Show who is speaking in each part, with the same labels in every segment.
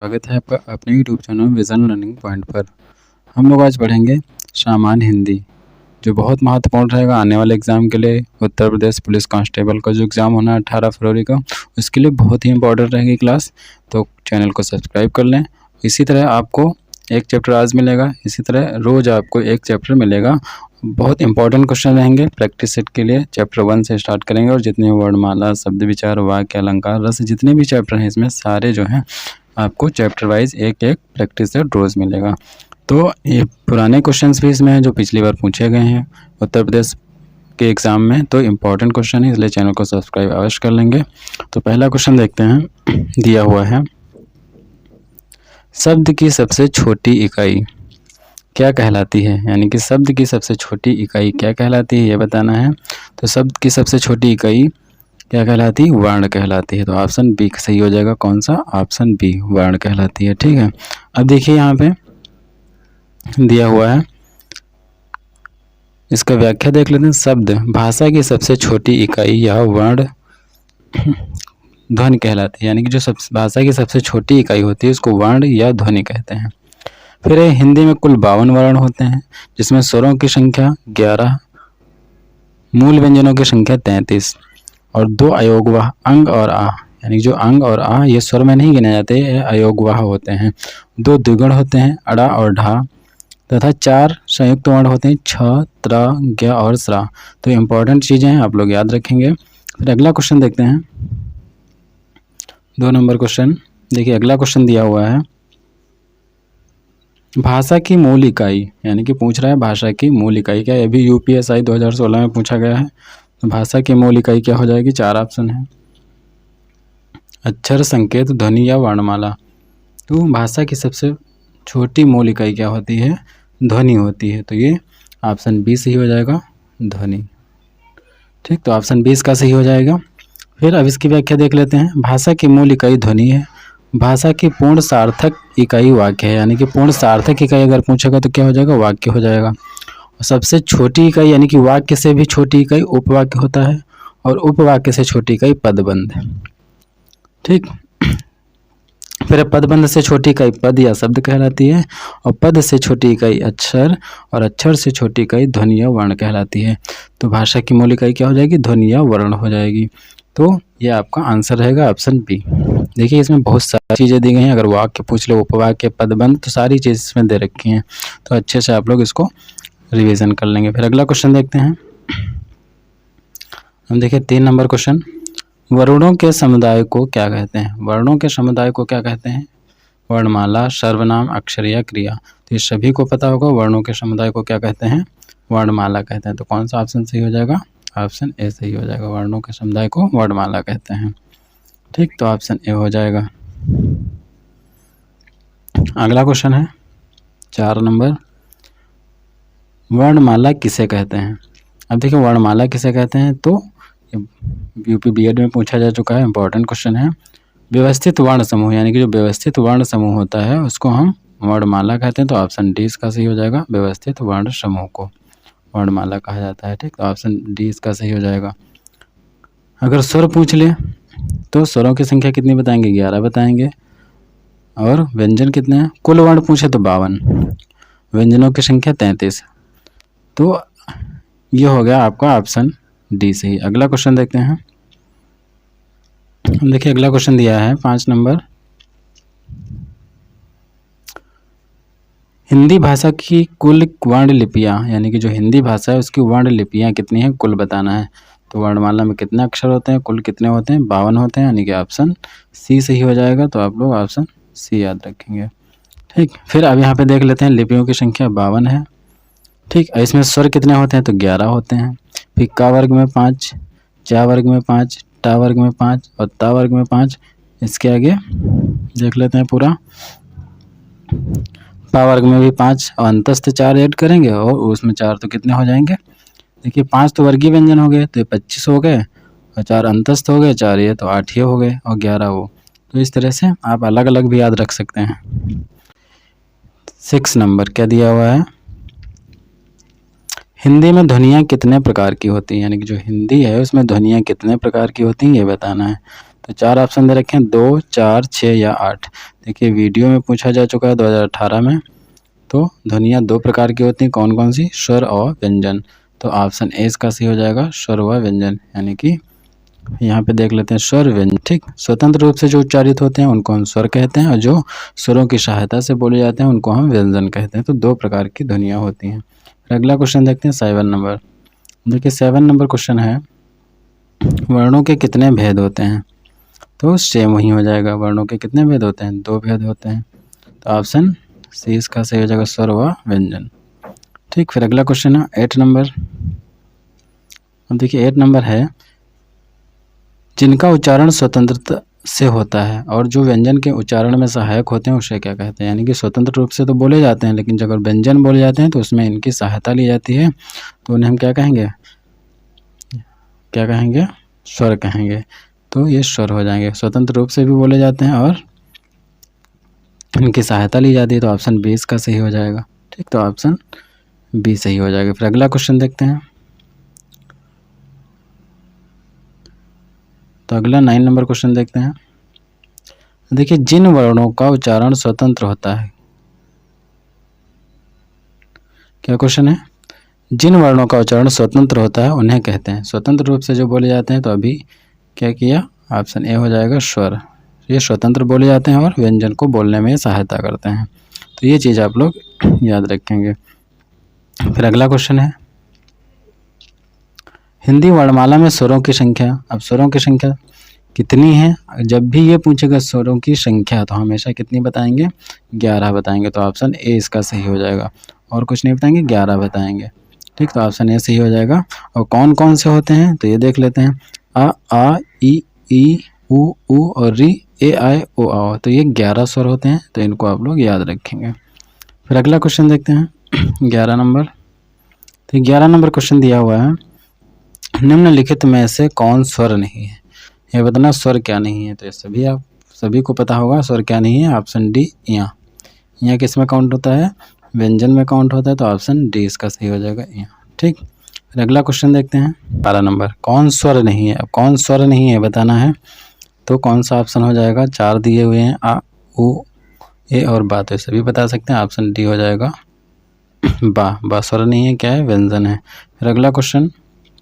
Speaker 1: स्वागत है आपका अपने YouTube channel vision learning point पर। हम लोग आज पढ़ेंगे सामान्य हिंदी, जो बहुत महत्वपूर्ण रहेगा आने वाले एग्ज़ाम के लिए। उत्तर प्रदेश पुलिस कांस्टेबल का जो एग्ज़ाम होना है 18 फरवरी का, उसके लिए बहुत ही इंपॉर्टेंट रहेगी क्लास। तो चैनल को सब्सक्राइब कर लें। इसी तरह आपको एक चैप्टर आज मिलेगा, इसी तरह रोज़ आपको एक चैप्टर मिलेगा। बहुत इंपॉर्टेंट क्वेश्चन रहेंगे प्रैक्टिस सेट के लिए। चैप्टर 1 से स्टार्ट करेंगे और जितने वर्णमाला, शब्द विचार, वाक्य, अलंकार, रस, जितने भी चैप्टर हैं इसमें सारे जो हैं आपको चैप्टर वाइज एक एक प्रैक्टिस सेट रोज़ मिलेगा। तो ये पुराने क्वेश्चंस भी इसमें हैं जो पिछली बार पूछे गए हैं उत्तर प्रदेश के एग्ज़ाम में। तो इम्पॉर्टेंट क्वेश्चन है, इसलिए चैनल को सब्सक्राइब अवश्य कर लेंगे। तो पहला क्वेश्चन देखते हैं, दिया हुआ है शब्द की सबसे छोटी इकाई क्या कहलाती है, यानी कि शब्द की सबसे छोटी इकाई क्या कहलाती है ये बताना है। तो शब्द की सबसे छोटी इकाई क्या कहलाती है? वर्ण कहलाती है। तो ऑप्शन बी सही हो जाएगा। कौन सा? ऑप्शन बी, वर्ण कहलाती है। ठीक है, अब देखिए यहाँ पे दिया हुआ है, इसका व्याख्या देख लेते हैं। शब्द भाषा की सबसे छोटी इकाई या वर्ण ध्वनि कहलाती है, यानी कि जो भाषा की सबसे छोटी इकाई होती है उसको वर्ण या ध्वनि कहते हैं। फिर हिंदी में कुल 52 वर्ण होते हैं, जिसमें स्वरों की संख्या 11, मूल व्यंजनों की संख्या 33 और 2 अयोगवाह अंग और आ, यानी जो अंग और आ ये स्वर में नहीं गिने जाते, ये अयोगवाह होते हैं। 2 द्विगुण होते हैं, अड़ा और ढा, तथा 4 संयुक्त वर्ण होते हैं, छ, त्र, ज्ञ और स्रा। तो इम्पोर्टेंट चीज़ें हैं, आप लोग याद रखेंगे। फिर अगला क्वेश्चन देखते हैं, 2 नंबर क्वेश्चन। देखिए अगला क्वेश्चन दिया हुआ है, भाषा की मूल इकाई, यानी कि पूछ रहा है भाषा की मूल इकाई क्या है। अभी यूपीएसआई 2016 में पूछा गया है। तो भाषा की मूल इकाई क्या हो जाएगी? 4 ऑप्शन है, अक्षर, संकेत, ध्वनि या वर्णमाला। तो भाषा की सबसे छोटी मूल इकाई क्या होती है? ध्वनि होती है। तो ये ऑप्शन बी सही हो जाएगा, ध्वनि। ठीक, तो ऑप्शन 20 का सही हो जाएगा। फिर अब इसकी व्याख्या देख लेते हैं। भाषा की मूल इकाई ध्वनि है। भाषा की पूर्ण सार्थक इकाई वाक्य है, यानी कि पूर्ण सार्थक इकाई अगर पूछेगा तो क्या हो जाएगा? वाक्य हो जाएगा। सबसे छोटी इकाई यानी कि वाक्य से भी छोटी इकाई उपवाक्य होता है, और उपवाक्य से छोटी इकाई पदबंध। ठीक, फिर पदबंध से छोटी इकाई पद या शब्द कहलाती है, और पद से छोटी इकाई अक्षर, और अक्षर से छोटी इकाई ध्वनि या वर्ण कहलाती है। तो भाषा की मूल इकाई क्या हो जाएगी? ध्वनि या वर्ण हो जाएगी। तो ये आपका आंसर रहेगा ऑप्शन बी। देखिए इसमें बहुत सारी चीज़ें दी गई हैं, अगर वाक्य पूछ लो, उपवाक्य, पदबंध, तो सारी चीज़ इसमें दे रखी हैं। तो अच्छे से आप लोग इसको रिवीजन कर लेंगे। फिर अगला क्वेश्चन देखते हैं, हम देखिए 3 नंबर क्वेश्चन, वर्णों के समुदाय को क्या कहते हैं? वर्णों के समुदाय को क्या कहते हैं? वर्णमाला, सर्वनाम, अक्षर या क्रिया। तो ये सभी को पता होगा, वर्णों के समुदाय को क्या कहते हैं? वर्णमाला कहते हैं। तो कौन सा ऑप्शन सही हो जाएगा? ऑप्शन ए सही हो जाएगा, वर्णों के समुदाय को वर्णमाला कहते हैं। ठीक, तो ऑप्शन ए हो जाएगा। अगला क्वेश्चन है 4 नंबर, वर्णमाला किसे कहते हैं? अब देखिए वर्णमाला किसे कहते हैं, तो यूपी बीएड में पूछा जा चुका है, इंपॉर्टेंट क्वेश्चन है। व्यवस्थित वर्ण समूह, यानी कि जो व्यवस्थित वर्ण समूह होता है उसको हम वर्णमाला कहते हैं। तो ऑप्शन डी इसका सही हो जाएगा, व्यवस्थित वर्ण समूह को वर्णमाला कहा जाता है। ठीक, तो ऑप्शन डी इसका सही हो जाएगा। अगर स्वर पूछ ले तो स्वरों की संख्या कितनी बताएंगे? 11 बताएंगे। और व्यंजन कितने हैं? कुल वर्ण पूछे तो 52, व्यंजनों की संख्या 33। तो ये हो गया आपका ऑप्शन डी सही। अगला क्वेश्चन देखते हैं, देखिए अगला क्वेश्चन दिया है 5 नंबर, हिंदी भाषा की कुल वर्ण लिपियाँ, यानी कि जो हिंदी भाषा है उसकी वर्ण लिपियाँ कितनी हैं? कुल बताना है। तो वर्णमाला में कितने अक्षर होते हैं? कुल कितने होते हैं? 52 होते हैं, यानी कि ऑप्शन सी सही हो जाएगा। तो आप लोग ऑप्शन सी याद रखेंगे। ठीक, फिर अब यहाँ पे देख लेते हैं, लिपियों की संख्या 52 है। ठीक, इसमें स्वर कितने होते हैं? तो 11 होते हैं। फिर का वर्ग में 5, चा वर्ग में 5, टा वर्ग में 5 और ता वर्ग में 5। इसके आगे देख लेते हैं पूरा, पा वर्ग में भी 5 और अंतस्थ 4 ऐड करेंगे और उसमें 4 तो कितने हो जाएंगे? देखिए 5 तो वर्गीय व्यंजन हो गए, तो ये 25 हो गए, और 4 अंतस्थ हो गए, 4 ये तो 8 ही हो गए, और 11 वो। तो इस तरह से आप अलग अलग भी याद रख सकते हैं। 6 नंबर क्या दिया हुआ है, हिंदी में ध्वनियाँ कितने प्रकार की होती हैं, यानी कि जो हिंदी है उसमें ध्वनियाँ कितने प्रकार की होती हैं ये बताना है। तो 4 ऑप्शन दे रखे हैं, 2, 4, 6 या 8। देखिए वीडियो में पूछा जा चुका है 2018 में। तो ध्वनियाँ 2 प्रकार की होती हैं, कौन कौन सी? स्वर और व्यंजन। तो ऑप्शन ए इसका सही हो जाएगा, स्वर व व्यंजन। यानी कि यहाँ पे देख लेते हैं स्वर व्यंजन। ठीक, स्वतंत्र रूप से जो उच्चारित होते हैं उनको हम स्वर कहते हैं, और जो स्वरों की सहायता से बोले जाते हैं उनको हम व्यंजन कहते हैं। तो 2 प्रकार की ध्वनियाँ होती हैं। फिर अगला क्वेश्चन देखते हैं 7 नंबर। देखिए 7 नंबर क्वेश्चन है, वर्णों के कितने भेद होते हैं? तो सेम वही हो जाएगा, वर्णों के कितने भेद होते हैं? 2 भेद होते हैं। तो ऑप्शन सी इसका सही हो जाएगा, स्वर व व्यंजन। ठीक, फिर अगला क्वेश्चन है 8 नंबर। अब देखिए 8 नंबर है, जिनका उच्चारण स्वतंत्रता से होता है और जो व्यंजन के उच्चारण में सहायक होते हैं उसे क्या कहते हैं? यानी कि स्वतंत्र रूप से तो बोले जाते हैं, लेकिन जब व्यंजन बोले जाते हैं तो उसमें इनकी सहायता ली जाती है, तो उन्हें हम क्या कहेंगे? क्या कहेंगे? स्वर कहेंगे। तो ये स्वर हो जाएंगे, स्वतंत्र रूप से भी बोले जाते हैं और इनकी सहायता ली जाती है। तो ऑप्शन बी इसका सही हो जाएगा। ठीक, तो ऑप्शन बी सही हो जाएगा। फिर अगला क्वेश्चन देखते हैं। तो अगला 9 नंबर क्वेश्चन देखते हैं। देखिए जिन वर्णों का उच्चारण स्वतंत्र होता है, क्या क्वेश्चन है? जिन वर्णों का उच्चारण स्वतंत्र होता है उन्हें कहते हैं। स्वतंत्र रूप से जो बोले जाते हैं, तो अभी क्या किया? ऑप्शन ए हो जाएगा, स्वर। ये स्वतंत्र बोले जाते हैं और व्यंजन को बोलने में सहायता करते हैं। तो ये चीज़ आप लोग याद रखेंगे। फिर अगला क्वेश्चन है, हिंदी वर्णमाला में स्वरों की संख्या। अब स्वरों की संख्या कितनी है? जब भी ये पूछेगा स्वरों की संख्या, तो हमेशा कितनी बताएंगे? 11 बताएंगे। तो ऑप्शन ए इसका सही हो जाएगा, और कुछ नहीं बताएंगे, 11 बताएंगे। ठीक, तो ऑप्शन ए सही हो जाएगा। और कौन कौन से होते हैं तो ये देख लेते हैं, आ ई उ और री ए आई ओ आओ। तो ये 11 स्वर होते हैं, तो इनको आप लोग याद रखेंगे। फिर अगला क्वेश्चन देखते हैं 11 नंबर। तो 11 नंबर क्वेश्चन दिया हुआ है, निम्नलिखित में से कौन स्वर नहीं है? ये बताना स्वर क्या नहीं है। तो ये सभी को पता होगा स्वर क्या नहीं है। ऑप्शन डी, यहाँ किस में काउंट होता है? व्यंजन में काउंट होता है। तो ऑप्शन डी इसका सही हो जाएगा, यहाँ। ठीक, फिर अगला क्वेश्चन देखते हैं 12 नंबर, कौन स्वर नहीं है? अब कौन स्वर नहीं है बताना है, तो कौन सा ऑप्शन हो जाएगा? 4 दिए हुए हैं, आ उ ए और बा। तो सभी बता सकते हैं, ऑप्शन डी हो जाएगा, बा स्वर नहीं है, क्या है? व्यंजन है। फिर अगला क्वेश्चन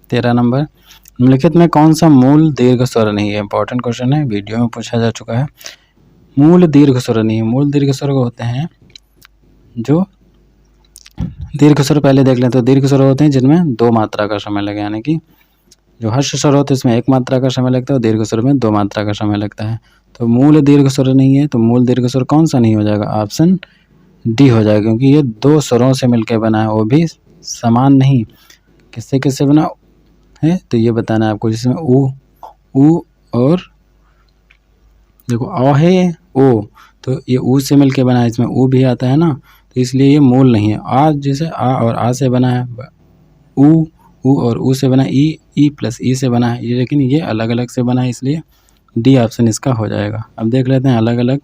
Speaker 1: 13 नंबर, निम्नलिखित में कौन सा मूल दीर्घ स्वर नहीं है? इंपॉर्टेंट क्वेश्चन है, वीडियो में पूछा जा चुका है। मूल दीर्घ स्वर नहीं है। मूल दीर्घ स्वर होते हैं जो दीर्घ स्वर, पहले देख लें तो दीर्घ स्वर होते हैं जिनमें 2 मात्रा का समय लगे, यानी कि जो हर्ष स्वर होते हैं इसमें 1 मात्रा का समय लगता है और दीर्घ स्वर में 2 मात्रा का समय लगता है। तो मूल दीर्घ स्वर नहीं है। तो मूल दीर्घ स्वर कौन सा नहीं हो जाएगा? ऑप्शन डी हो जाएगा, क्योंकि ये 2 स्वरों से मिलकर बना है, वो भी समान नहीं। किससे किससे बना है तो ये बताना है आपको, जिसमें उ और देखो अ है ओ, तो ये ऊ से मिलके बना है, इसमें ऊ भी आता है ना, तो इसलिए ये मूल नहीं है। आ जैसे आ और आ से बना है, ऊ और ऊ से बना, ई प्लस ई से बना है, ये लेकिन ये अलग अलग से बना है, इसलिए डी ऑप्शन इसका हो जाएगा। अब देख लेते हैं अलग अलग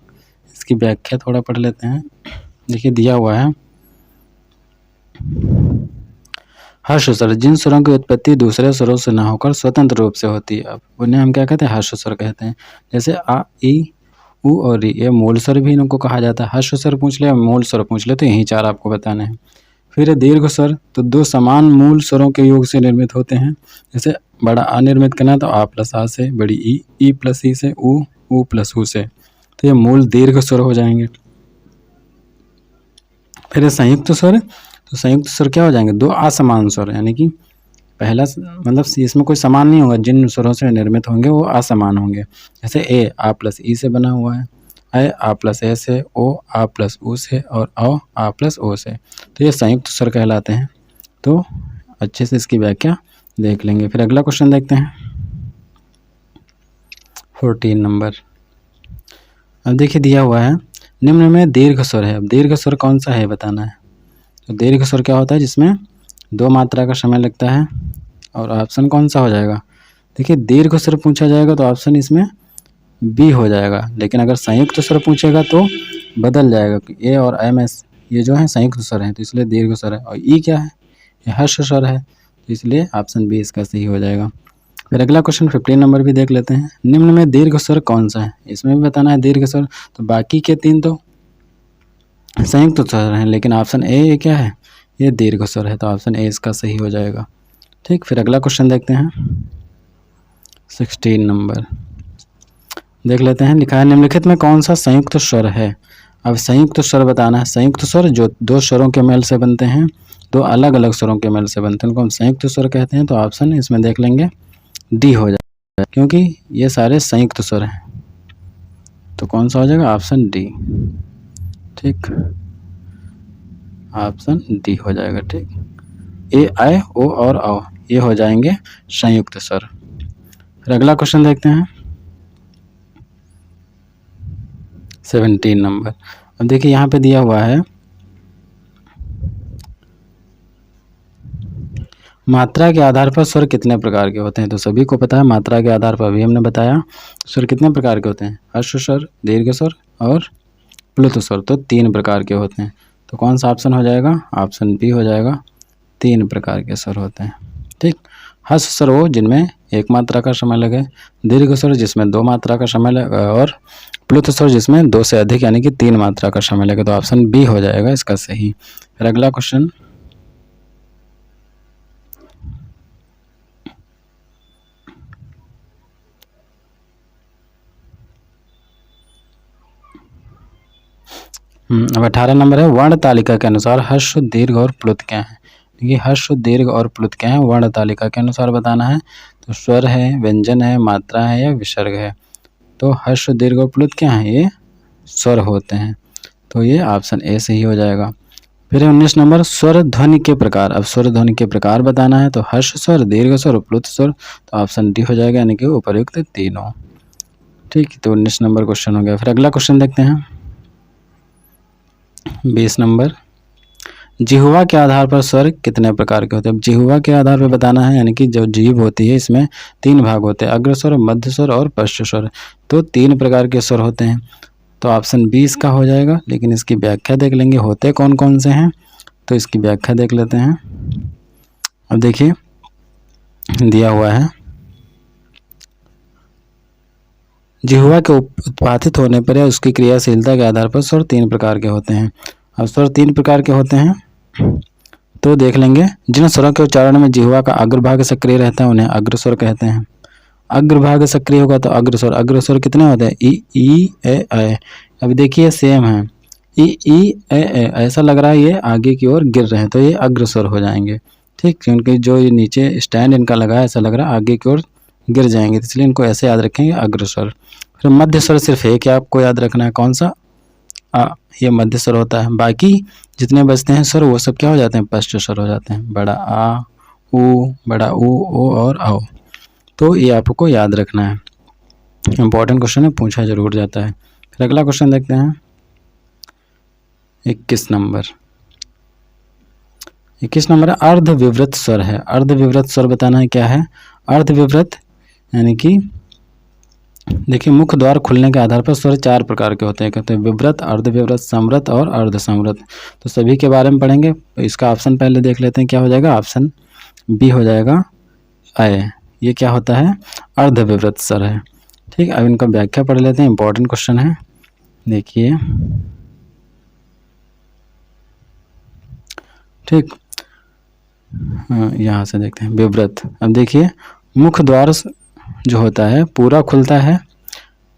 Speaker 1: इसकी व्याख्या थोड़ा पढ़ लेते हैं। देखिए दिया हुआ है, हर्ष स्वर, जिन स्वरों की उत्पत्ति दूसरे स्वरों से न होकर स्वतंत्र रूप से होती है, अब उन्हें हम क्या कहते हैं? हर्ष स्वर कहते हैं। जैसे आ ई उ और री, ये मूल स्वर भी इनको कहा जाता है। हर्ष स्वर पूछ ले, मूल स्वर पूछ ले, तो यही 4 आपको बताने हैं। फिर दीर्घ स्वर, तो 2 समान मूल स्वरों के योग से निर्मित होते हैं। जैसे बड़ा आ निर्मित करना तो आ प्लस आ से, बड़ी ई प्लस ई से, ऊ प्लस ऊ से, तो ये मूल दीर्घ स्वर हो जाएंगे। फिर संयुक्त स्वर, तो संयुक्त स्वर क्या हो जाएंगे? 2 असमान स्वर, यानी कि पहला मतलब इसमें कोई समान नहीं होगा, जिन स्वरों से निर्मित होंगे वो असमान होंगे। जैसे ए आ प्लस ई से बना हुआ है, ए आ प्लस ए से, ओ आ प्लस ऊ से, और औ आ प्लस ओ से, तो ये संयुक्त स्वर कहलाते हैं। तो अच्छे से इसकी व्याख्या देख लेंगे। फिर अगला क्वेश्चन देखते हैं 14 नंबर। अब देखिए दिया हुआ है, निम्न में दीर्घ स्वर है। अब दीर्घ स्वर कौन सा है बताना है। तो दीर्घ स्वर क्या होता है? जिसमें 2 मात्रा का समय लगता है, और ऑप्शन कौन सा हो जाएगा? देखिए दीर्घ स्वर पूछा जाएगा तो ऑप्शन इसमें बी हो जाएगा, लेकिन अगर संयुक्त स्वर पूछेगा तो बदल जाएगा। ए और एम एस ये जो है संयुक्त स्वर है, तो इसलिए दीर्घ स्वर है। और ई क्या है? ये हर्ष स्वर है, तो इसलिए ऑप्शन बी इसका सही हो जाएगा। फिर अगला क्वेश्चन 15 नंबर भी देख लेते हैं। निम्न में दीर्घ स्वर कौन सा है, इसमें भी बताना है दीर्घ स्वर। तो बाकी के 3 तो संयुक्त स्वर हैं, लेकिन ऑप्शन ए क्या है, ये दीर्घ स्वर है, तो ऑप्शन ए इसका सही हो जाएगा। ठीक, फिर अगला क्वेश्चन देखते हैं 16 नंबर देख लेते हैं। लिखा है निम्नलिखित में कौन सा संयुक्त स्वर है। अब संयुक्त स्वर बताना है। संयुक्त स्वर जो 2 स्वरों के मेल से बनते हैं, 2 अलग अलग स्वरों के मेल से बनते हैं, उनको हम संयुक्त स्वर कहते हैं। तो ऑप्शन इसमें देख लेंगे डी हो जाएगा, क्योंकि ये सारे संयुक्त स्वर हैं। तो कौन सा हो जाएगा, ऑप्शन डी। ठीक, ऑप्शन डी हो जाएगा। ठीक, ए, आई, ओ और औ ये हो जाएंगे संयुक्त स्वर। फिर अगला क्वेश्चन देखते हैं 17 नंबर। अब देखिए यहाँ पे दिया हुआ है मात्रा के आधार पर स्वर कितने प्रकार के होते हैं। तो सभी को पता है मात्रा के आधार पर, अभी हमने बताया स्वर कितने प्रकार के होते हैं, हर्ष स्वर, दीर्घ स्वर और प्लुत स्वर। तो 3 प्रकार के होते हैं। तो कौन सा ऑप्शन हो जाएगा, ऑप्शन बी हो जाएगा। 3 प्रकार के स्वर होते हैं। ठीक, हर्ष स्वर वो जिनमें 1 मात्रा का समय लगे, दीर्घ स्वर जिसमें 2 मात्रा का समय लगे और प्लुत स्वर जिसमें 2 से अधिक यानी कि 3 मात्रा का समय लगे। तो ऑप्शन बी हो जाएगा इसका सही। फिर अगला क्वेश्चन 18 नंबर है। वर्ण तालिका के अनुसार हर्ष, दीर्घ और प्लुत क्या है। देखिए हर्ष, दीर्घ और प्लुत क्या है, वर्ण तालिका के अनुसार बताना है। तो स्वर है, व्यंजन है, मात्रा है या विसर्ग है। तो हर्ष, दीर्घ और प्लुत क्या है, ये स्वर होते हैं। तो ये ऑप्शन ए सही हो जाएगा। फिर 19 नंबर स्वर ध्वनि के प्रकार। अब स्वर ध्वनि के प्रकार बताना है। तो हर्ष स्वर, दीर्घ स्वर, प्लुत स्वर। तो ऑप्शन डी हो जाएगा, यानी कि उपर्युक्त तीनों। ठीक, तो 19 नंबर क्वेश्चन हो गया। फिर अगला क्वेश्चन देखते हैं 20 नंबर। जिह्वा के आधार पर स्वर कितने प्रकार के होते हैं। अब जिह्वा के आधार पर बताना है, यानी कि जो जीभ होती है इसमें 3 भाग होते हैं, अग्रस्वर, मध्य स्वर और पश्च स्वर। तो 3 प्रकार के स्वर होते हैं। तो ऑप्शन बी इसका हो जाएगा, लेकिन इसकी व्याख्या देख लेंगे होते कौन कौन से हैं। तो इसकी व्याख्या देख लेते हैं। अब देखिए दिया हुआ है जिह्वा के उत्पादित होने पर या उसकी क्रियाशीलता के आधार पर स्वर 3 प्रकार के होते हैं। अब स्वर 3 प्रकार के होते हैं, तो देख लेंगे। जिन स्वरों के उच्चारण में जिह्वा का अग्रभाग सक्रिय रहता है उन्हें अग्रस्वर कहते हैं। अग्रभाग सक्रिय होगा तो अग्रस्वर। अग्रस्वर कितने होते हैं, ई, ए। अब देखिए सेम है, ई, ए। ऐसा लग रहा है ये आगे की ओर गिर रहे हैं, तो ये अग्रस्वर हो जाएंगे। ठीक, क्योंकि जो ये नीचे स्टैंड इनका लगा है ऐसा लग रहा है आगे की ओर गिर जाएंगे, इसलिए इनको ऐसे याद रखेंगे, अग्रस्वर। फिर मध्य स्वर सिर्फ एक आपको याद रखना है, कौन सा, ये मध्य स्वर होता है। बाकी जितने बचते हैं स्वर वो सब क्या हो जाते हैं, पश्च स्वर हो जाते हैं। बड़ा आ, ऊ, बड़ा ऊ, ओ और आओ। तो ये आपको याद रखना है, इंपॉर्टेंट क्वेश्चन है, पूछा जरूर जाता है। फिर अगला क्वेश्चन देखते हैं 21 नंबर। 21 नंबर अर्ध विवृत स्वर है। अर्ध विवृत स्वर बताना है क्या है। अर्ध विवृत यानी कि देखिए मुख्य द्वार खुलने के आधार पर स्वर 4 प्रकार के होते हैं, कहते हैं विवृत, अर्ध विवृत, समृत और अर्ध समृत। तो सभी के बारे में पढ़ेंगे। तो इसका ऑप्शन पहले देख लेते हैं क्या हो जाएगा, ऑप्शन बी हो जाएगा ए। ये क्या होता है, अर्ध विवृत स्वर है। ठीक, अब इनका व्याख्या पढ़ लेते हैं, इंपॉर्टेंट क्वेश्चन है। देखिए ठीक, यहाँ से देखते हैं विवृत। अब देखिए मुख्य द्वार जो होता है पूरा खुलता है,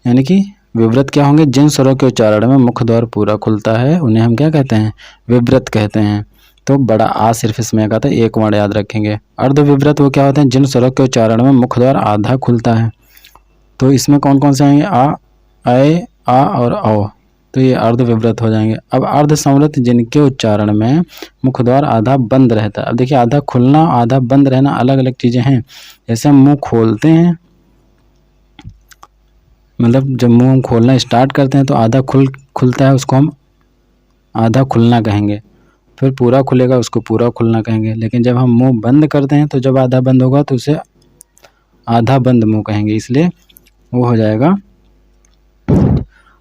Speaker 1: यानी कि विवृत क्या होंगे, जिन स्वरों के उच्चारण में मुख्य द्वार पूरा खुलता है उन्हें हम क्या कहते हैं, विवृत कहते हैं। तो बड़ा आ सिर्फ इसमें आता है, एक वर्ण याद रखेंगे। अर्ध विवृत वो क्या होते हैं, जिन स्वरों के उच्चारण में मुख्य द्वार आधा खुलता है। तो इसमें कौन कौन से आएंगे, आ, ए, आ और औ। तो ये अर्ध विवृत हो जाएंगे। अब अर्ध समृत जिनके उच्चारण में मुख्य द्वार आधा बंद रहता है। अब देखिए आधा खुलना आधा बंद रहना अलग अलग चीजें हैं। जैसे हम मुंह खोलते हैं, मतलब जब मुंह हम खोलना स्टार्ट करते हैं तो आधा खुलता है, उसको हम आधा खुलना कहेंगे। फिर पूरा खुलेगा उसको पूरा खुलना कहेंगे। लेकिन जब हम मुंह बंद करते हैं तो जब आधा बंद होगा तो उसे आधा बंद मुंह कहेंगे, इसलिए वो हो जाएगा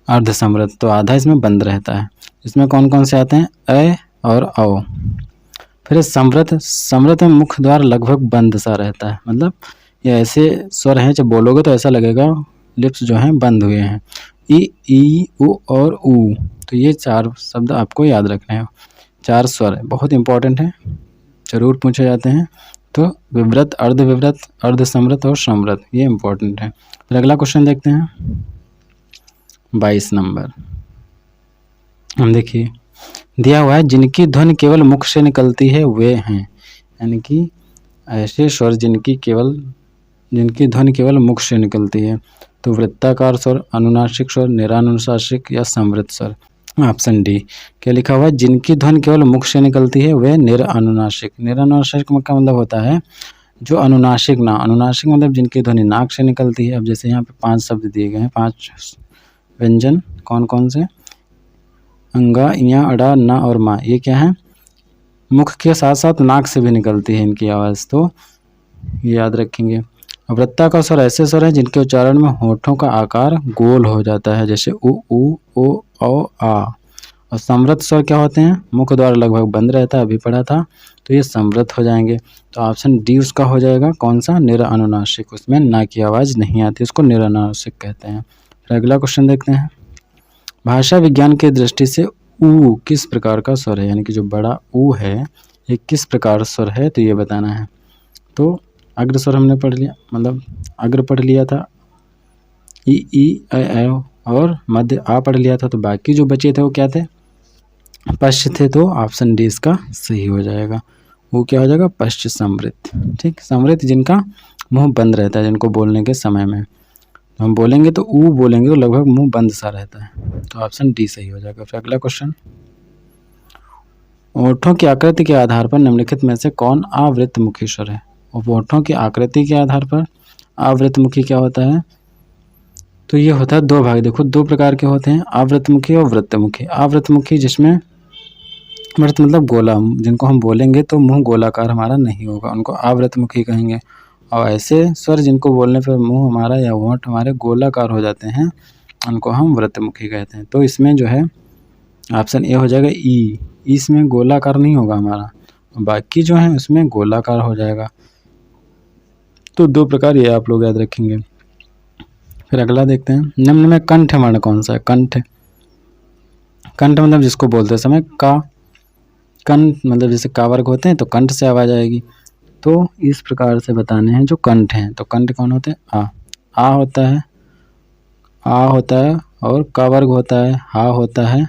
Speaker 1: अर्ध समृत। तो आधा इसमें बंद रहता है। इसमें कौन कौन से आते हैं, ए और औ। फिर समृत में मुख्य द्वार लगभग बंद सा रहता है, मतलब ये ऐसे स्वर हैं, जब बोलोगे तो ऐसा लगेगा लिप्स जो हैं बंद हुए हैं। ई उ और ऊ, तो ये 4 शब्द आपको याद रखने हैं। 4 स्वर है, बहुत इंपॉर्टेंट है, जरूर पूछे जाते हैं। तो विव्रत, अर्धविव्रत, अर्धसम्वृत और सम्वृत, ये इंपॉर्टेंट है। फिर अगला क्वेश्चन देखते हैं 22 नंबर। हम देखिए दिया हुआ है, जिनकी ध्वनि केवल मुख से निकलती है वे हैं, यानी कि ऐसे स्वर जिनकी ध्वनि केवल मुख से निकलती है। तो वृत्ताकार स्वर, अनुनासिक स्वर, निरानुनासिक या संवृत स्वर। ऑप्शन डी क्या लिखा हुआ है, जिनकी ध्वनि केवल मुख से निकलती है वे निरानुनासिक। निरानुनासिक का मतलब होता है जो अनुनासिक ना, अनुनासिक मतलब जिनकी ध्वनि नाक से निकलती है। अब जैसे यहाँ पे 5 शब्द दिए गए हैं, 5 व्यंजन, कौन कौन से, अंगा, इया, अड़ा, ना और मा, ये क्या है, मुख के साथ साथ नाक से भी निकलती है इनकी आवाज़, तो ये याद रखेंगे। वृत्ताकार स्वर ऐसे स्वर हैं जिनके उच्चारण में होठों का आकार गोल हो जाता है, जैसे उ, ओ, आ। और संवृत स्वर क्या होते हैं, मुख द्वार लगभग बंद रहता है, अभी पढ़ा था, तो ये संवृत हो जाएंगे। तो ऑप्शन डी उसका हो जाएगा, कौन सा, निरानुनासिक, उसमें ना की आवाज़ नहीं आती, उसको निरानुनासिक कहते हैं। फिर अगला क्वेश्चन देखते हैं, भाषा विज्ञान की दृष्टि से ऊ किस प्रकार का स्वर है, यानी कि जो बड़ा ऊ है ये किस प्रकार स्वर है, तो ये बताना है। तो अग्र स्वर हमने पढ़ लिया, मतलब अग्र पढ़ लिया था, ई ऐ और मध्य आ पढ़ लिया था, तो बाकी जो बचे थे वो क्या थे, पश्च थे, तो ऑप्शन डी इसका सही हो जाएगा। वो क्या हो जाएगा, पश्च समृत। ठीक, समृत जिनका मुंह बंद रहता है, जिनको बोलने के समय में हम बोलेंगे तो ऊ बोलेंगे तो लगभग मुंह बंद सा रहता है, तो ऑप्शन डी सही हो जाएगा। फिर अगला क्वेश्चन, ओठों की आकृति के आधार पर निम्नलिखित में से कौन आवृतमुखी स्वर है। और ओठों की आकृति के आधार पर आवृतमुखी क्या होता है, तो ये होता है 2 भाग। देखो 2 प्रकार के होते हैं, आवृतमुखी और वृत्तमुखी। आवृतमुखी जिसमें वृत्त मतलब गोला, जिनको हम बोलेंगे तो मुंह गोलाकार हमारा नहीं होगा, उनको आवृतमुखी कहेंगे। और ऐसे स्वर जिनको बोलने पर मुंह हमारा या होंठ हमारे गोलाकार हो जाते हैं, उनको हम वृत्तमुखी कहते हैं। तो इसमें जो है ऑप्शन ए हो जाएगा ई, इसमें गोलाकार नहीं होगा हमारा, बाकी जो है उसमें गोलाकार हो जाएगा। तो 2 प्रकार ये आप लोग याद रखेंगे। फिर अगला देखते हैं, निम्न में कंठ वर्ण कौन सा है। कंठ, कंठ मतलब जिसको बोलते समय का, कंठ मतलब जैसे का वर्ग होते हैं तो कंठ से आवाज आएगी, तो इस प्रकार से बताने हैं जो कंठ हैं। तो कंठ कौन होते हैं, आ होता है, आ होता है, और का वर्ग होता है, हा होता है,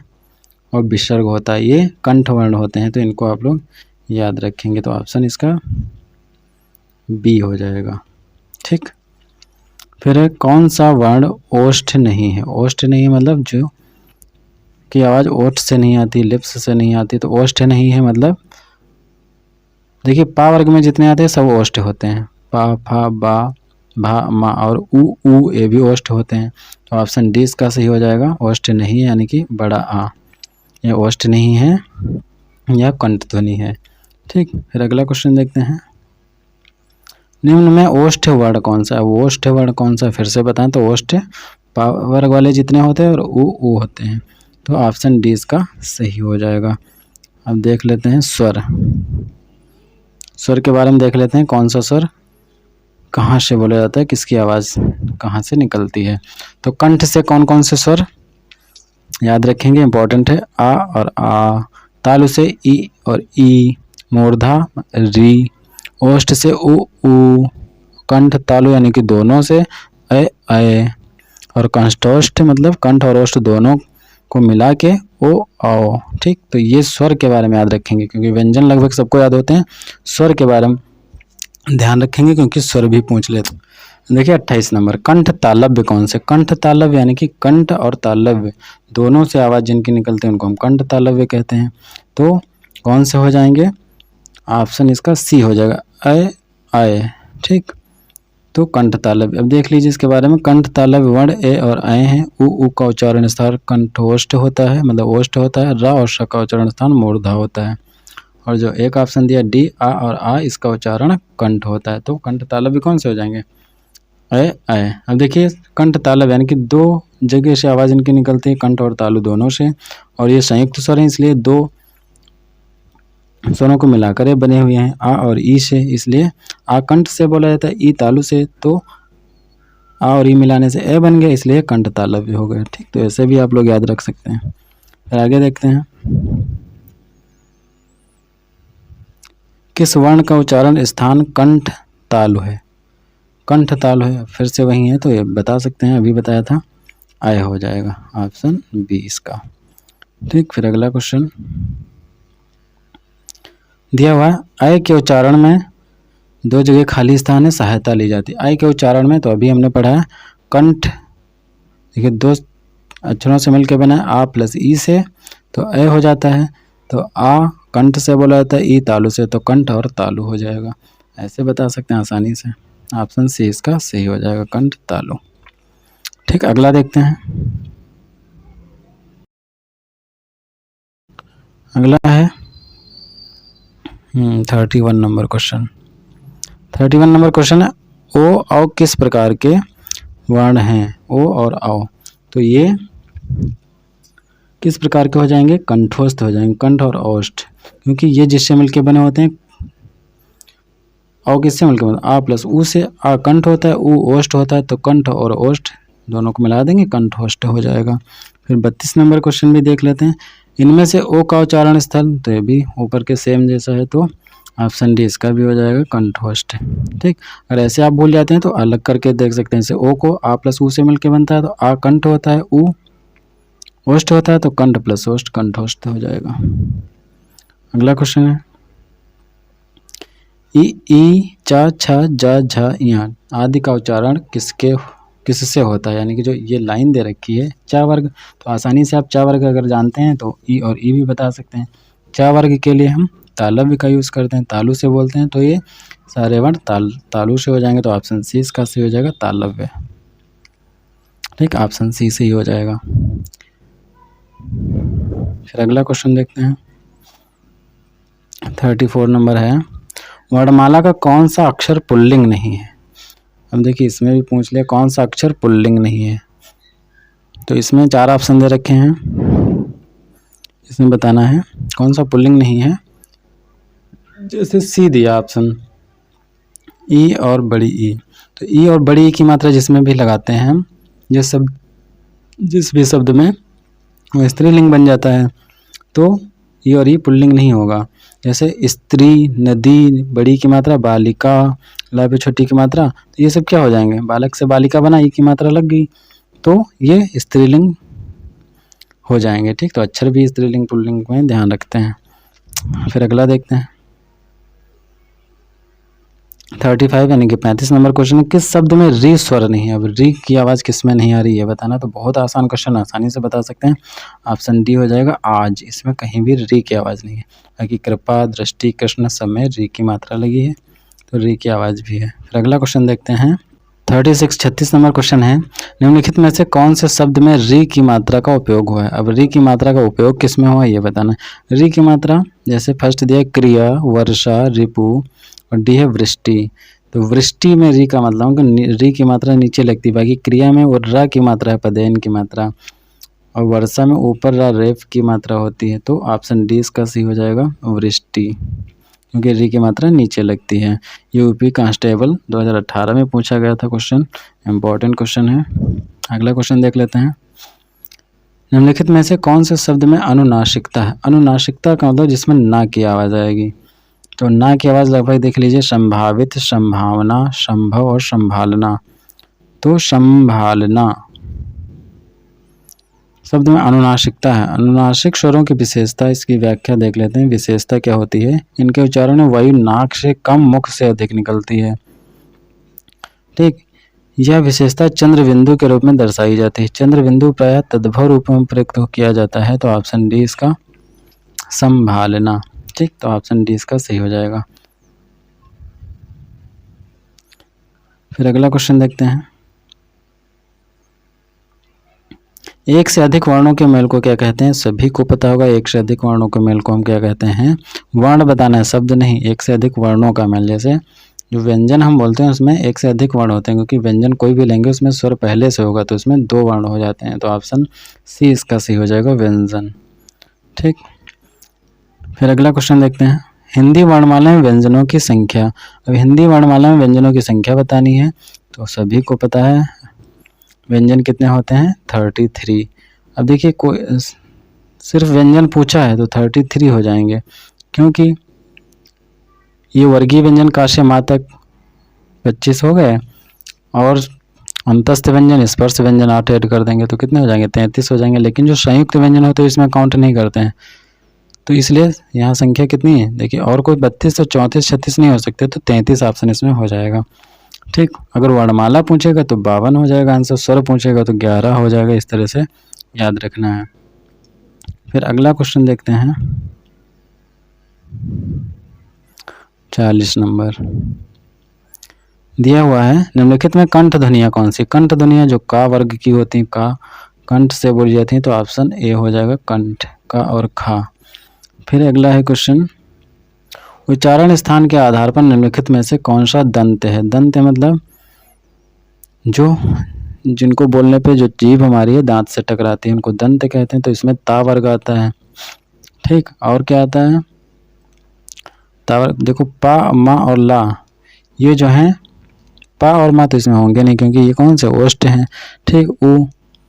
Speaker 1: और विसर्ग होता है, ये कंठ वर्ण होते हैं। तो इनको आप लोग याद रखेंगे, तो ऑप्शन इसका बी हो जाएगा। ठीक, फिर कौन सा वर्ण ओष्ठ नहीं है। ओष्ठ नहीं मतलब जो की आवाज़ ओठ से नहीं आती, लिप्स से नहीं आती, तो ओष्ठ नहीं है मतलब देखिए पा वर्ग में जितने आते हैं सब ओष्ठ होते हैं, पा, फा, बा, भा, मा और ऊ, ये भी ओष्ठ होते हैं। तो ऑप्शन डी इसका सही हो जाएगा, ओष्ठ नहीं है, यानी कि बड़ा आ, यह ओष्ठ नहीं है, यह कंठ ध्वनि है। ठीक, फिर अगला क्वेश्चन देखते हैं, निम्न में ओष्ठ वर्ण कौन सा है। ओष्ठ वर्ण कौन सा, फिर से बताएं तो ओष्ठ पा वर्ग वाले जितने होते हैं और ऊ होते हैं, तो ऑप्शन डी इसका सही हो जाएगा। अब देख लेते हैं स्वर, स्वर के बारे में देख लेते हैं, कौन सा स्वर कहाँ से बोला जाता है, किसकी आवाज़ कहाँ से निकलती है। तो कंठ से कौन कौन से स्वर याद रखेंगे, इंपॉर्टेंट है, आ और आ। तालु से ई और ई, मूर्धा री, ओष्ठ से उ, कंठ तालु यानी कि दोनों से ए, और कंठोष्ठ मतलब कंठ और ओष्ठ दोनों को मिला के ओ, आओ। ठीक, तो ये स्वर के बारे में याद रखेंगे, क्योंकि व्यंजन लगभग सबको याद होते हैं, स्वर के बारे में ध्यान रखेंगे क्योंकि स्वर भी पूछ लेते। देखिए 28 नंबर, कंठ तालव्य कौन से। कंठ तालव्य यानी कि कंठ और तालव्य दोनों से आवाज़ जिनकी निकलते हैं उनको हम कंठ तालव्य कहते हैं। तो कौन से हो जाएंगे, ऑप्शन इसका सी हो जाएगा, आए। ठीक, तो कंठ तालव्य। अब देख लीजिए इसके बारे में, कंठ तालव्य वर्ण ए और ऐ हैं। उ का उच्चारण स्थान कंठोष्ठ होता है, मतलब ओष्ठ होता है। रा और श का उच्चारण स्थान मूर्धा होता है। और जो एक ऑप्शन दिया डी आ और आ, इसका उच्चारण कंठ होता है। तो कंठ तालव्य कौन से हो जाएंगे, ऐ। अब देखिए कंठ तालव्य यानी कि 2 जगह से आवाज़ इनकी निकलती है, कंठ और तालु दोनों से, और ये संयुक्त स्वर है, इसलिए 2 स्वरों को मिलाकर ये बने हुए हैं आ और ई से, इसलिए आ कंठ से बोला जाता है, ई तालु से, तो आ और ई मिलाने से ए बन गया, इसलिए कंठ तालव्य हो गया। ठीक, तो ऐसे भी आप लोग याद रख सकते हैं। फिर आगे देखते हैं, किस वर्ण का उच्चारण स्थान कंठ तालु है? कंठ तालु है, फिर से वही है, तो ये बता सकते हैं, अभी बताया था, आय हो जाएगा ऑप्शन बी इसका। ठीक, फिर अगला क्वेश्चन दिया हुआ है, आय के उच्चारण में दो जगह खाली स्थान है, सहायता ली जाती है। आय के उच्चारण में तो अभी हमने पढ़ा है कंठ, देखिए दो अक्षरों से मिलकर बना है आ प्लस ई से, तो अ हो जाता है, तो आ कंठ से बोला जाता है, ई तालु से, तो कंठ और तालु हो जाएगा। ऐसे बता सकते हैं आसानी से, ऑप्शन सी इसका सही हो जाएगा, कंठ तालु। ठीक, अगला देखते हैं, अगला है 31 नंबर क्वेश्चन। 31 नंबर क्वेश्चन है, ओ औ किस प्रकार के वर्ण हैं? ओ और औ, तो ये किस प्रकार के हो जाएंगे? कंठोस्थ हो जाएंगे, कंठ और ओष्ठ, क्योंकि ये जिससे मिलके बने होते हैं। औ किससे मिलकर बने? आ प्लस ऊ से, आ कंठ होता है, ऊ ओष्ठ होता है, तो कंठ और ओष्ठ दोनों को मिला देंगे, कंठोष्ठ हो जाएगा। फिर 32 नंबर क्वेश्चन भी देख लेते हैं, इनमें से ओ का उच्चारण स्थल, तो ये भी ऊपर के सेम जैसा है, तो ऑप्शन डी इसका भी हो जाएगा, कंठोष्ठ। ठीक, अगर ऐसे आप भूल जाते हैं तो अलग करके देख सकते हैं, जैसे ओ को आ प्लस ऊ से मिलकर बनता है, तो आ कंठ होता है, ऊ ओष्ठ होता है, तो कंठ प्लस ओष्ठ कंठोष्ठ हो जाएगा। अगला क्वेश्चन है, ई चा छा जा झा या आदि का उच्चारण किससे होता है? यानी कि जो ये लाइन दे रखी है चा वर्ग, तो आसानी से आप चा वर्ग अगर जानते हैं तो ई और ई भी बता सकते हैं। चा वर्ग के लिए हम तालव्य का यूज़ करते हैं, तालु से बोलते हैं, तो ये सारे वर्ण तालु से हो जाएंगे, तो ऑप्शन सी इसका सही हो जाएगा, तालव्य। ठीक, ऑप्शन सी सही हो जाएगा। फिर अगला क्वेश्चन देखते हैं, 34 नंबर है, वर्णमाला का कौन सा अक्षर पुल्लिंग नहीं है? अब देखिए इसमें भी पूछ लिया कौन सा अक्षर पुल्लिंग नहीं है, तो इसमें 4 ऑप्शन दे रखे हैं, इसमें बताना है कौन सा पुल्लिंग नहीं है। जैसे सी दिया ऑप्शन ई और बड़ी ई, तो ई और बड़ी ई की मात्रा जिसमें भी लगाते हैं हम, जिस भी शब्द में वो स्त्रीलिंग बन जाता है, तो ई और ई पुल्लिंग नहीं होगा। जैसे स्त्री, नदी, बड़ी की मात्रा, बालिका, ला पे छोटी की मात्रा, तो ये सब क्या हो जाएंगे? बालक से बालिका बना, ई की मात्रा लग गई, तो ये स्त्रीलिंग हो जाएंगे। ठीक, तो अक्षर भी स्त्रीलिंग पुल्लिंग में ध्यान रखते हैं। फिर अगला देखते हैं, 35 यानी कि 35 नंबर क्वेश्चन, किस शब्द में री स्वर नहीं है? अब री की आवाज़ किस में नहीं आ रही है बताना, तो बहुत आसान क्वेश्चन, आसानी से बता सकते हैं, ऑप्शन डी हो जाएगा, आज। इसमें कहीं भी री की आवाज़ नहीं है, बाकी कृपा, दृष्टि, कृष्ण सब में री की मात्रा लगी है, तो री की आवाज़ भी है। फिर अगला क्वेश्चन देखते हैं, 36 नंबर क्वेश्चन है, निम्नलिखित में से कौन से शब्द में री की मात्रा का उपयोग हुआ है? अब री की मात्रा का उपयोग किस में हुआ है ये बताना है। री की मात्रा जैसे फर्स्ट दिया क्रिया, वर्षा, रिपु, और डी है वृष्टि, तो वृष्टि में री का मतलब कि री की मात्रा नीचे लगती है, बाकी क्रिया में और रा की मात्रा है, पदेन की मात्रा, और वर्षा में ऊपर रा रेफ की मात्रा होती है, तो ऑप्शन डी इसका सही हो जाएगा, वृष्टि, क्योंकि री की मात्रा नीचे लगती है। यूपी कांस्टेबल 2018 में पूछा गया था क्वेश्चन, इम्पोर्टेंट क्वेश्चन है। अगला क्वेश्चन देख लेते हैं, निम्नलिखित में से कौन से शब्द में अनुनासिकता है? अनुनासिकता का मतलब जिसमें ना की आवाज़ आएगी, तो ना की आवाज़ लगभग देख लीजिए, संभावित, संभावना, संभव और संभालना, तो संभालना शब्द में अनुनासिकता है। अनुनासिक स्वरों की विशेषता, इसकी व्याख्या देख लेते हैं, विशेषता क्या होती है? इनके उच्चारण में वायु नाक से कम, मुख से अधिक निकलती है। ठीक, यह विशेषता चंद्र बिंदु के रूप में दर्शाई जाती है। चंद्र बिंदु प्रायः तद्भव रूप में प्रयुक्त किया जाता है, तो ऑप्शन डी इसका संभालना। ठीक, तो ऑप्शन डी इसका सही हो जाएगा। फिर अगला क्वेश्चन देखते हैं, एक से अधिक वर्णों के मेल को क्या कहते हैं? सभी को पता होगा, एक से अधिक वर्णों के मेल को हम क्या कहते हैं? वर्ण बताना है, शब्द नहीं, एक से अधिक वर्णों का मेल। जैसे जो व्यंजन हम बोलते हैं उसमें एक से अधिक वर्ण होते हैं, क्योंकि व्यंजन कोई भी लेंगे उसमें स्वर पहले से होगा, तो उसमें 2 वर्ण हो जाते हैं, तो ऑप्शन सी इसका सही हो जाएगा, व्यंजन। ठीक, फिर अगला क्वेश्चन देखते हैं, हिंदी वर्णमाला में व्यंजनों की संख्या। अब हिंदी वर्णमाला में व्यंजनों की संख्या बतानी है, तो सभी को पता है व्यंजन कितने होते हैं 33। अब देखिए कोई सिर्फ व्यंजन पूछा है तो 33 हो जाएंगे, क्योंकि ये वर्गीय व्यंजन का से माँ तक 25 हो गए और अंतस्थ व्यंजन स्पर्श व्यंजन 8 ऐड कर देंगे तो कितने हो जाएंगे 33 हो जाएंगे। लेकिन जो संयुक्त व्यंजन होते हैं इसमें काउंट नहीं करते हैं, तो इसलिए यहाँ संख्या कितनी है देखिए, और कोई 32 और 34 36 नहीं हो सकते, तो 33 ऑप्शन इसमें हो जाएगा। ठीक, अगर वर्णमाला पूछेगा तो 52 हो जाएगा आंसर, स्वर पूछेगा तो 11 हो जाएगा। इस तरह से याद रखना है। फिर अगला क्वेश्चन देखते हैं 40 नंबर दिया हुआ है, निम्नलिखित में कंठ ध्वनियाँ कौन सी? कंठ ध्वनियाँ जो का वर्ग की होती हैं, का कंठ से बोली जाती हैं, तो ऑप्शन ए हो जाएगा कंठ, का और खा। फिर अगला है क्वेश्चन, उच्चारण स्थान के आधार पर निम्नलिखित में से कौन सा दंत है? दंत मतलब जो जिनको बोलने पे जो जीभ हमारी है दांत से टकराती है उनको दंत कहते हैं, तो इसमें ता वर्ग आता है। ठीक, और क्या आता है? ता वर्ग देखो, पा मा और ला, ये जो है पा और मा तो इसमें होंगे नहीं, क्योंकि ये कौन से ओष्ठ हैं। ठीक, ऊ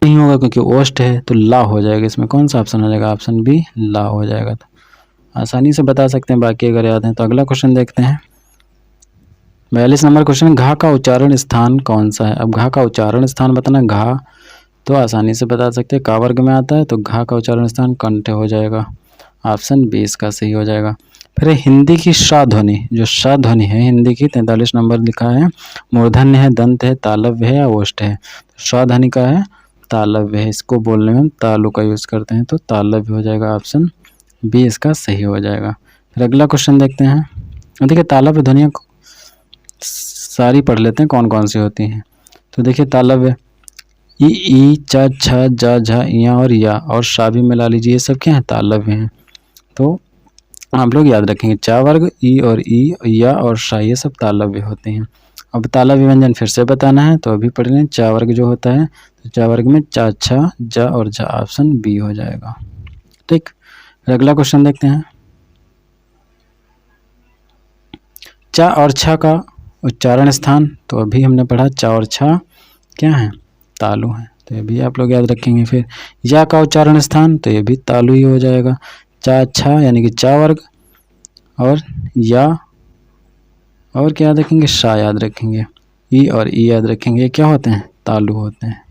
Speaker 1: नहीं होगा क्योंकि ओष्ठ है, तो ला हो जाएगा। इसमें कौन सा ऑप्शन हो जाएगा? ऑप्शन बी ला हो जाएगा। तो आसानी से बता सकते हैं, बाकी अगर याद है तो। अगला क्वेश्चन देखते हैं 42 नंबर क्वेश्चन, घा का उच्चारण स्थान कौन सा है? अब घा का उच्चारण स्थान बताना, घा तो आसानी से बता सकते हैं, का वर्ग में आता है, तो घा का उच्चारण स्थान कंठ हो जाएगा। ऑप्शन 20 का सही हो जाएगा। फिर हिंदी की श ध्वनि, जो श ध्वनि है हिंदी की 43 नंबर लिखा है, मूर्धन्य है, दंत है, तालव्य है या ओष्ठ है? श ध्वनि का है तालव्य है, इसको बोलने में हम तालु का यूज करते हैं, तो तालव्य हो जाएगा। ऑप्शन बी इसका सही हो जाएगा। फिर अगला क्वेश्चन देखते हैं, देखिए तालव्य ध्वनियाँ सारी पढ़ लेते हैं कौन कौन सी होती हैं। तो देखिए तालव्य ई च छ ज झ या और या और शा भी मिला लीजिए, ये सब क्या है? तालव्य हैं। तो आप लोग याद रखेंगे चा वर्ग ई और ई, या और शा, ये सब तालव्य होते हैं। अब तालव्य व्यंजन फिर से बताना है, तो अभी पढ़ लें। चा वर्ग जो होता है, तो चा वर्ग में चा छ ज और झ, ऑप्शन बी हो जाएगा। ठीक, अगला क्वेश्चन देखते हैं, चा और छ का उच्चारण स्थान, तो अभी हमने पढ़ा चा और छ क्या है? तालु है, तो ये भी आप लोग याद रखेंगे। फिर या का उच्चारण स्थान, तो ये भी तालु ही हो जाएगा। चा छा यानी कि चा वर्ग, और या और क्या याद रखेंगे? शा याद रखेंगे। ई और ई याद रखेंगे, ये क्या होते हैं? तालु होते हैं।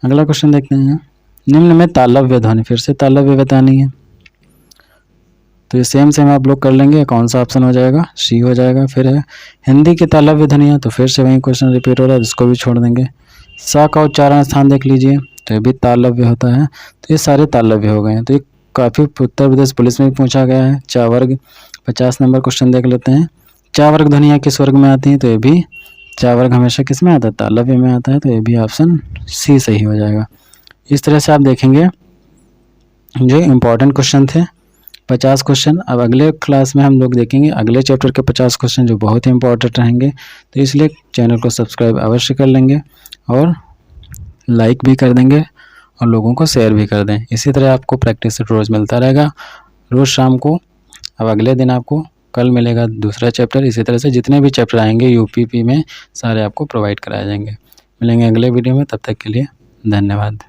Speaker 1: अगला क्वेश्चन देखते हैं, निम्न में तालव्य ध्वनि, फिर से तालव्य बतानी है, तो ये सेम आप लोग कर लेंगे। कौन सा ऑप्शन हो जाएगा? सी हो जाएगा। फिर है हिंदी की तालव्य ध्वनियाँ, तो फिर से वही क्वेश्चन रिपीट हो रहा है, इसको भी छोड़ देंगे। सा का उच्चारण स्थान देख लीजिए, तो ये भी तालव्य होता है, तो ये सारे तालव्य हो गए हैं। तो ये काफ़ी उत्तर प्रदेश पुलिस में भी पूछा गया है। चा वर्ग 50 नंबर क्वेश्चन देख लेते हैं, चा वर्ग ध्वनियाँ किस वर्ग में आती हैं? तो ये भी चा वर्ग हमेशा किस में आता है? तालव्य में आता है, तो ये भी ऑप्शन सी सही हो जाएगा। इस तरह से आप देखेंगे जो इम्पोर्टेंट क्वेश्चन थे 50 क्वेश्चन। अब अगले क्लास में हम लोग देखेंगे अगले चैप्टर के 50 क्वेश्चन जो बहुत ही इंपॉर्टेंट रहेंगे, तो इसलिए चैनल को सब्सक्राइब अवश्य कर लेंगे और लाइक भी कर देंगे और लोगों को शेयर भी कर दें। इसी तरह आपको प्रैक्टिस रोज़ मिलता रहेगा, रोज़ शाम को। अब अगले दिन आपको कल मिलेगा दूसरा चैप्टर। इसी तरह से जितने भी चैप्टर आएंगे यूपीपी में सारे आपको प्रोवाइड कराए जाएंगे। मिलेंगे अगले वीडियो में, तब तक के लिए धन्यवाद।